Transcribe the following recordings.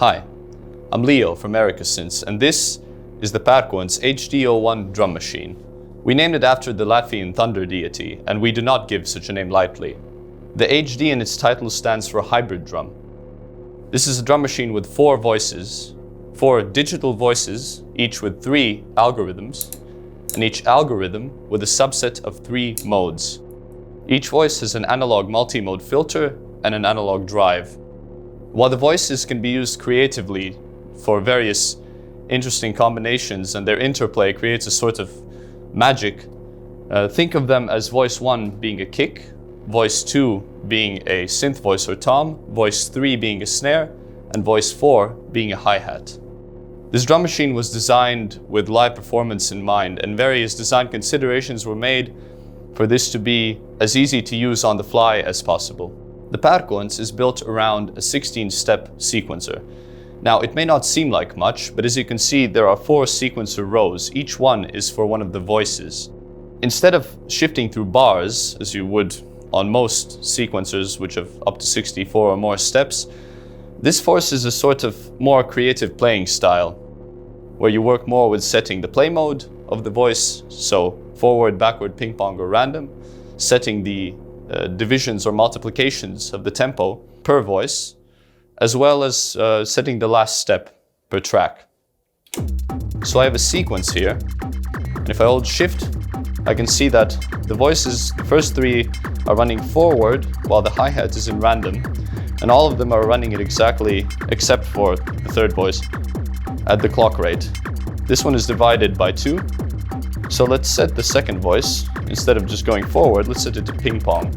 Hi, I'm Leo from Synths, and this is the Pērkons HD-01 drum machine. We named it after the Latvian thunder deity, and we do not give such a name lightly. The HD in its title stands for hybrid drum. This is a drum machine with 4 voices, 4 digital voices, each with 3 algorithms, and each algorithm with a subset of 3 modes. Each voice has an analog multimode filter and an analog drive. While the voices can be used creatively for various interesting combinations and their interplay creates a sort of magic, think of them as voice 1 being a kick, voice 2 being a synth voice or tom, voice 3 being a snare, and voice 4 being a hi-hat. This drum machine was designed with live performance in mind, and various design considerations were made for this to be as easy to use on the fly as possible. The Pērkons is built around a 16-step sequencer. Now, it may not seem like much, but as you can see, there are 4 sequencer rows. Each one is for one of the voices. Instead of shifting through bars, as you would on most sequencers which have up to 64 or more steps, this forces a sort of more creative playing style, where you work more with setting the play mode of the voice, so forward, backward, ping pong, or random, setting the divisions or multiplications of the tempo per voice, as well as setting the last step per track. So I have a sequence here, and if I hold shift, I can see that the voices, the first 3 are running forward while the hi-hat is in random, and all of them are running it exactly, except for the 3rd voice, at the clock rate. This one is divided by 2, so let's set the 2nd voice. Instead of just going forward, let's set it to ping pong.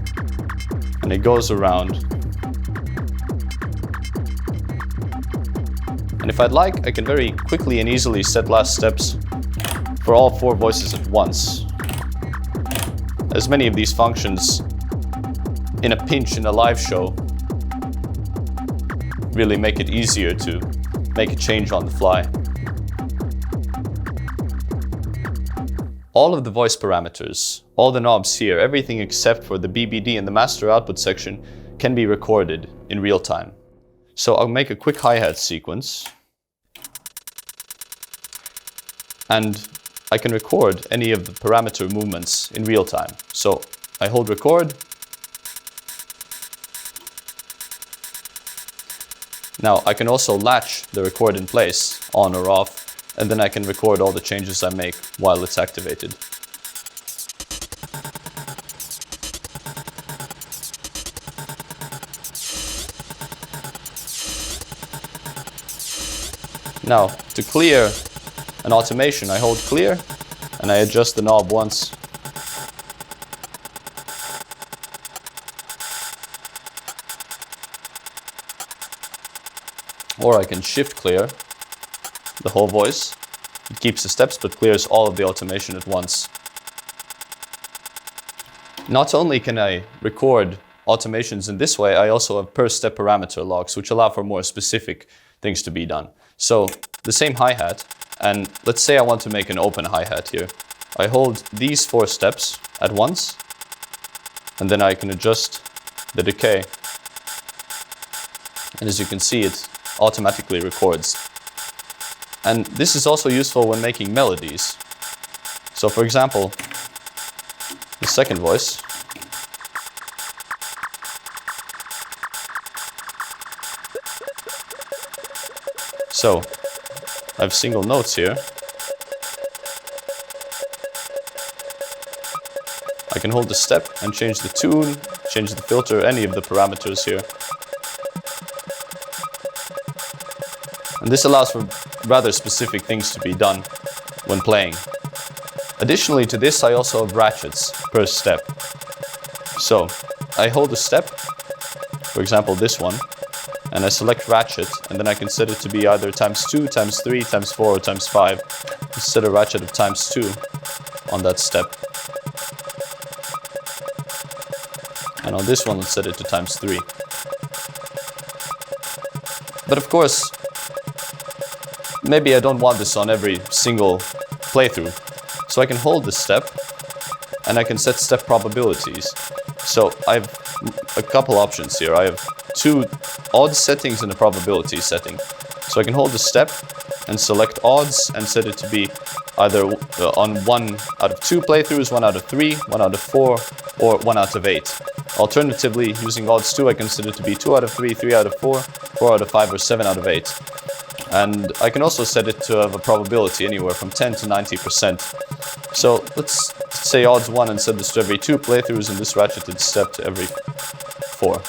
And it goes around. And if I'd like, I can very quickly and easily set last steps for all 4 voices at once. As many of these functions, in a pinch in a live show, really make it easier to make a change on the fly. All of the voice parameters, all the knobs here, everything except for the BBD and the master output section can be recorded in real time. So I'll make a quick hi-hat sequence, and I can record any of the parameter movements in real time. So I hold record. Now I can also latch the record in place, on or off, and then I can record all the changes I make while it's activated. Now, to clear an automation, I hold clear and I adjust the knob once. Or I can shift clear the whole voice. It keeps the steps but clears all of the automation at once. Not only can I record automations in this way, I also have per step parameter logs, which allow for more specific things to be done. So the same hi-hat, and let's say I want to make an open hi-hat here. I hold these 4 steps at once, and then I can adjust the decay. And as you can see, it automatically records. And this is also useful when making melodies. So for example, the 2nd voice. So I have single notes here. I can hold the step and change the tune, change the filter, any of the parameters here. And this allows for rather specific things to be done when playing. Additionally to this, I also have ratchets per step. So I hold a step, for example this one, and I select ratchet, and then I can set it to be either ×2, ×3, ×4, or ×5. Let's set a ratchet of ×2 on that step. And on this one, let's set it to ×3. But of course, maybe I don't want this on every single playthrough. So I can hold this step, and I can set step probabilities. So I've a couple options here. I have two odds settings and a probability setting. So I can hold the step and select odds and set it to be either on 1 out of 2 playthroughs, 1 out of 3, 1 out of 4, or 1 out of 8. Alternatively, using odds 2, I can set it to be 2 out of 3, 3 out of 4, 4 out of 5, or 7 out of 8. And I can also set it to have a probability anywhere from 10 to 90%. So let's say odds 1 and set this to every 2 playthroughs and this ratcheted step to every 4.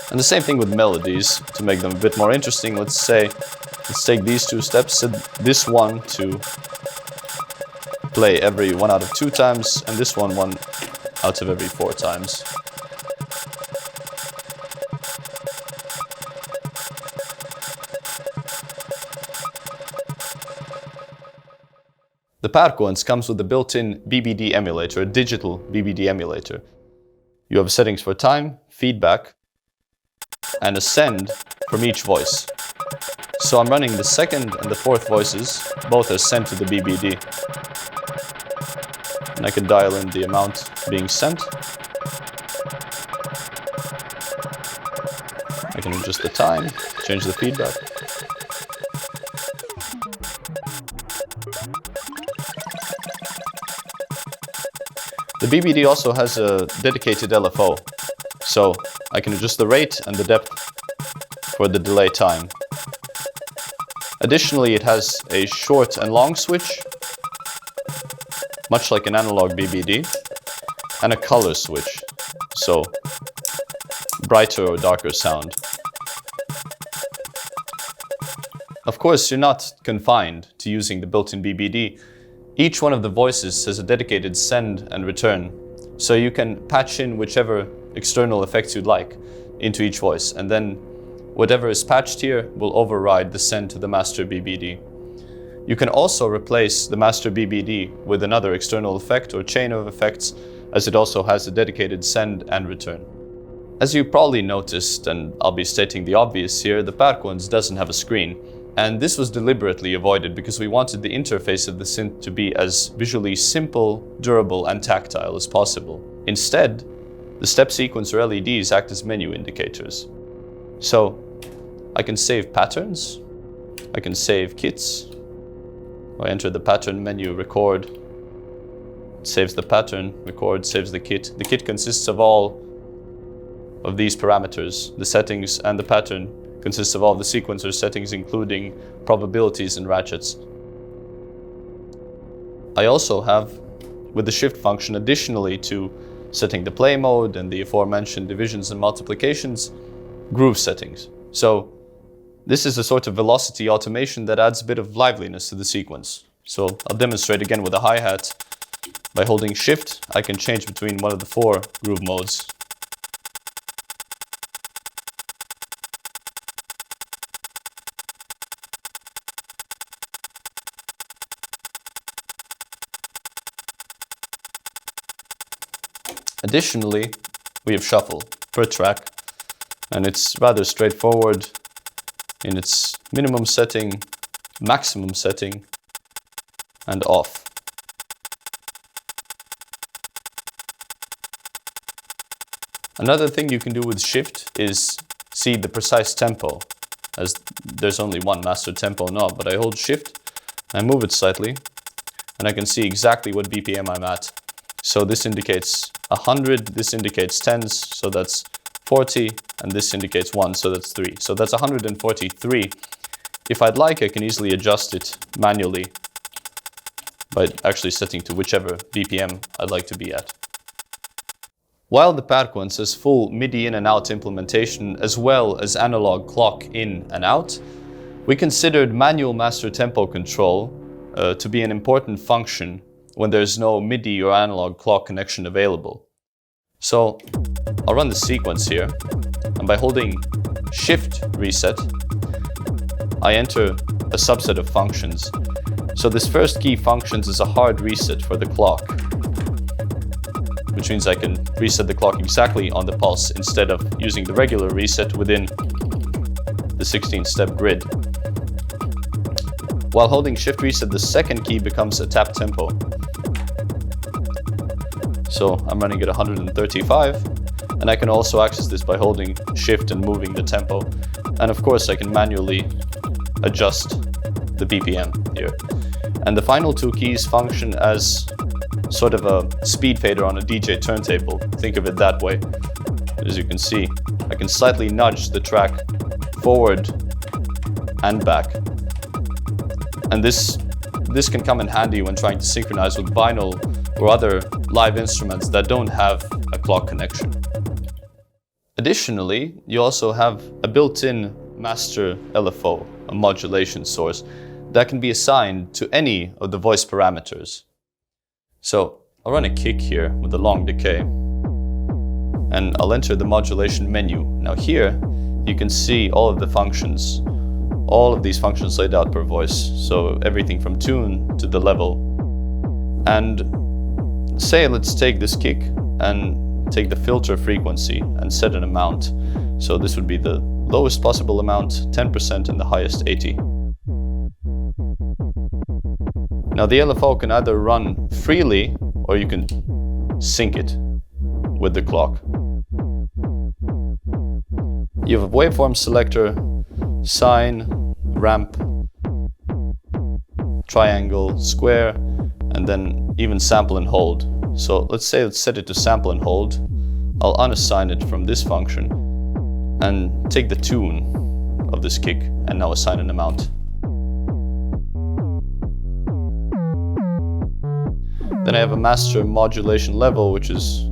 And the same thing with melodies. To make them a bit more interesting, let's take these 2 steps, set this one to play every 1 out of 2 times, and this one 1 out of every 4 times. The Pērkons comes with a built-in BBD emulator, a digital BBD emulator. You have settings for time, feedback, and a send from each voice. So I'm running the 2nd and the 4th voices, both are sent to the BBD. And I can dial in the amount being sent. I can adjust the time, change the feedback. The BBD also has a dedicated LFO, so I can adjust the rate and the depth for the delay time. Additionally, it has a short and long switch, much like an analog BBD, and a color switch, so brighter or darker sound. Of course, you're not confined to using the built-in BBD. Each one of the voices has a dedicated send and return, so you can patch in whichever external effects you'd like into each voice, and then whatever is patched here will override the send to the master BBD. You can also replace the master BBD with another external effect or chain of effects, as it also has a dedicated send and return. As you probably noticed, and I'll be stating the obvious here, the Pērkons doesn't have a screen. And this was deliberately avoided because we wanted the interface of the synth to be as visually simple, durable, and tactile as possible. Instead, the step sequence or LEDs act as menu indicators. So, I can save patterns, I can save kits. I enter the pattern menu, record, it saves the pattern, record, saves the kit. The kit consists of all of these parameters, the settings and the pattern consists of all the sequencer settings, including probabilities and ratchets. I also have, with the shift function, additionally to setting the play mode and the aforementioned divisions and multiplications, groove settings. So this is a sort of velocity automation that adds a bit of liveliness to the sequence. So I'll demonstrate again with a hi-hat. By holding shift, I can change between one of the 4 groove modes. Additionally, we have shuffle per track, and it's rather straightforward in its minimum setting, maximum setting, and off. Another thing you can do with shift is see the precise tempo, as there's only one master tempo knob, but I hold shift, I move it slightly, and I can see exactly what BPM I'm at. So this indicates 100, this indicates tens, so that's 40, and this indicates 1, so that's 3. So that's 143. If I'd like, I can easily adjust it manually by actually setting to whichever BPM I'd like to be at. While the Pērkons has full MIDI in and out implementation, as well as analog clock in and out, we considered manual master tempo control to be an important function when there's no MIDI or analog clock connection available. So I'll run the sequence here, and by holding Shift Reset, I enter a subset of functions. So this first key functions is a hard reset for the clock, which means I can reset the clock exactly on the pulse instead of using the regular reset within the 16-step grid. While holding Shift Reset, the second key becomes a tap tempo. So I'm running at 135, And I can also access this by holding Shift and moving the tempo. And of course I can manually adjust the BPM here. And the final two keys function as sort of a speed fader on a DJ turntable. Think of it that way. As you can see, I can slightly nudge the track forward and back. And this can come in handy when trying to synchronize with vinyl or other live instruments that don't have a clock connection. Additionally, you also have a built-in master LFO, a modulation source, that can be assigned to any of the voice parameters. So I'll run a kick here with a long decay, and I'll enter the modulation menu. Now here, you can see all of the functions, all of these functions laid out per voice. So everything from tune to the level. And say, let's take this kick and take the filter frequency and set an amount. So this would be the lowest possible amount, 10%, and the highest, 80. Now the LFO can either run freely or you can sync it with the clock. You have a waveform selector, sine, ramp, triangle, square, and then even sample and hold. So let's set it to sample and hold. I'll unassign it from this function and take the tune of this kick and now assign an amount. Then I have a master modulation level, which is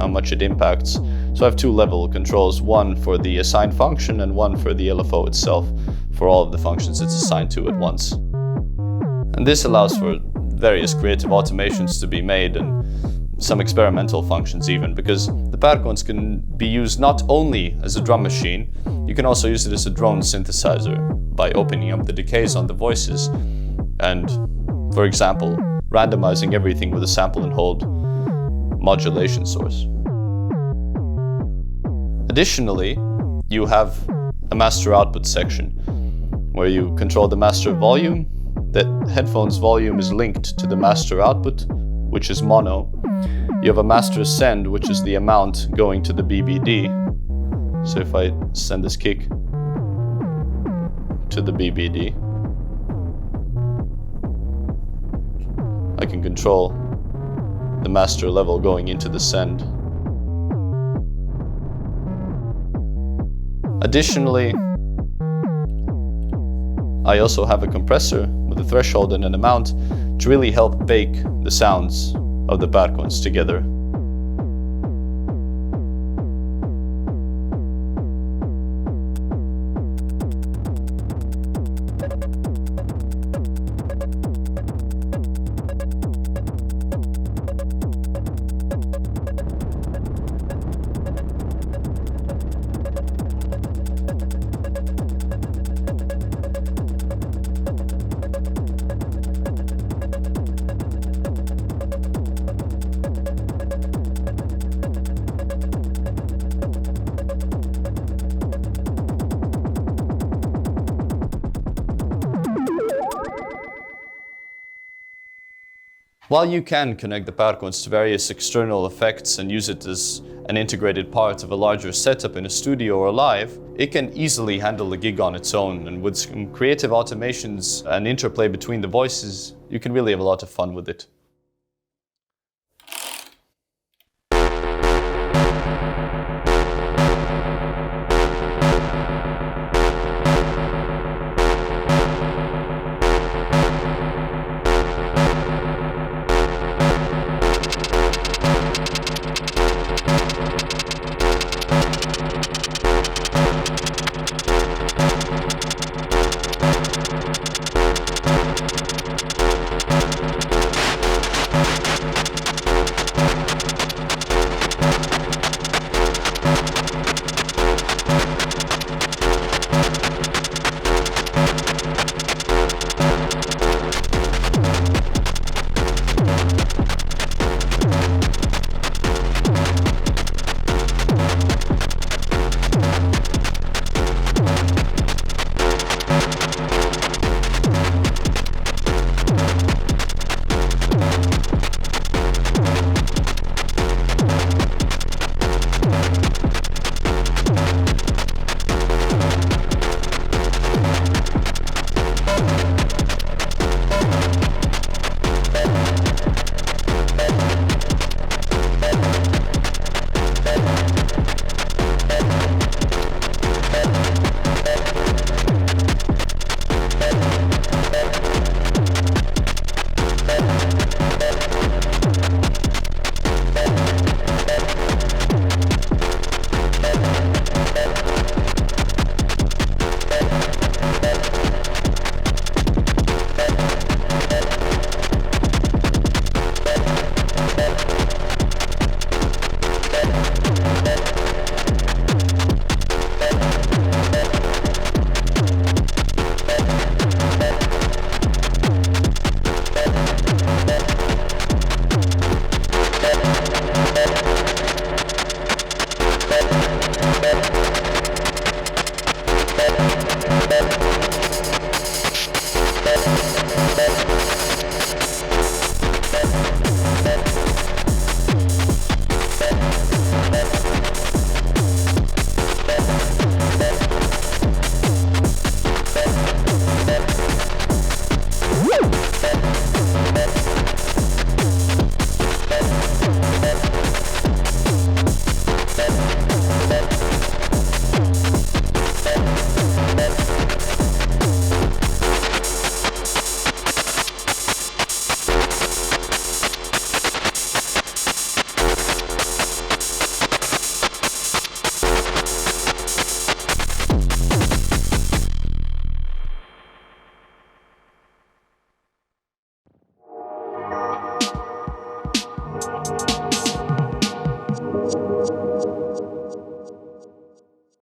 how much it impacts. So I have two level controls, one for the assigned function and one for the LFO itself, for all of the functions it's assigned to at once. And this allows for various creative automations to be made and some experimental functions even, because the Pērkons can be used not only as a drum machine, you can also use it as a drone synthesizer by opening up the decays on the voices and, for example, randomizing everything with a sample and hold modulation source. Additionally, you have a master output section where you control the master volume. The headphones volume is linked to the master output, which is mono. You have a master send, which is the amount going to the BBD. So if I send this kick to the BBD, I can control the master level going into the send. Additionally, I also have a compressor with a threshold and an amount to really help bake the sounds of the Pērkons together. While you can connect the Pērkons to various external effects and use it as an integrated part of a larger setup in a studio or live, it can easily handle a gig on its own, and with some creative automations and interplay between the voices, you can really have a lot of fun with it.